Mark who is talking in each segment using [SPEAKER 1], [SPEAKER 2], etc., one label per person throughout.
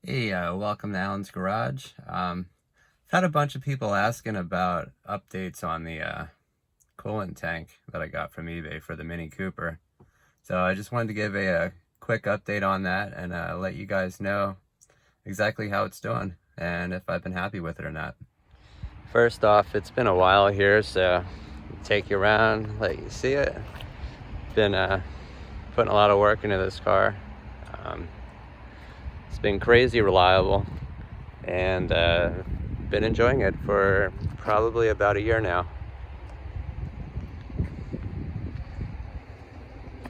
[SPEAKER 1] Hey, welcome to Alan's Garage. I've had a bunch of people asking about updates on the coolant tank that I got from eBay for the Mini Cooper. So I just wanted to give a quick update on that and let you guys know exactly how it's doing and if I've been happy with it or not. First off, it's been a while here, so take you around, let you see it. Been putting a lot of work into this car. It's been crazy reliable, and been enjoying it for probably about a year now.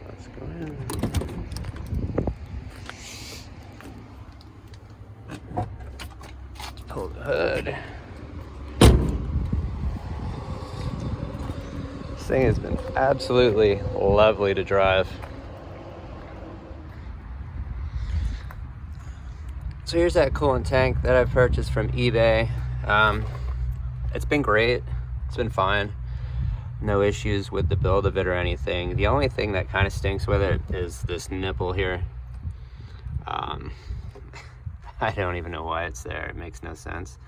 [SPEAKER 1] Let's go in. Pull the hood. This thing has been absolutely lovely to drive. So here's that coolant tank that I purchased from eBay. It's been great. It's been fine. No issues with the build of it or anything. The only thing that kind of stinks with it is this nipple here. I don't even know why it's there. It makes no sense.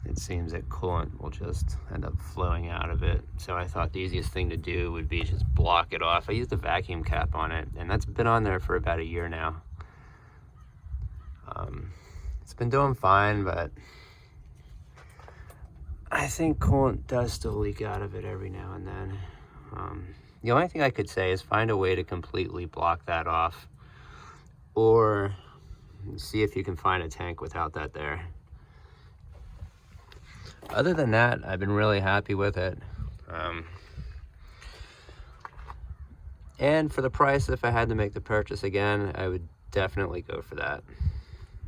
[SPEAKER 1] It seems that coolant will just end up flowing out of it. So I thought the easiest thing to do would be just block it off. I used a vacuum cap on it, and that's been on there for about a year now. It's been doing fine, but I think coolant does still leak out of it every now and then. The only thing I could say is find a way to completely block that off, or see if you can find a tank without that there. Other than that, I've been really happy with it. And for the price, if I had to make the purchase again, I would definitely go for that.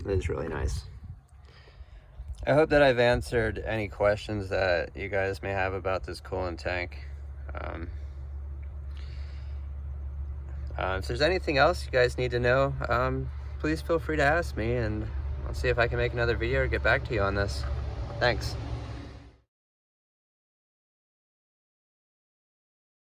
[SPEAKER 1] It is really nice. I hope that I've answered any questions that you guys may have about this coolant tank. If there's anything else you guys need to know, please feel free to ask me, and I'll see if I can make another video or get back to you on this. Thanks.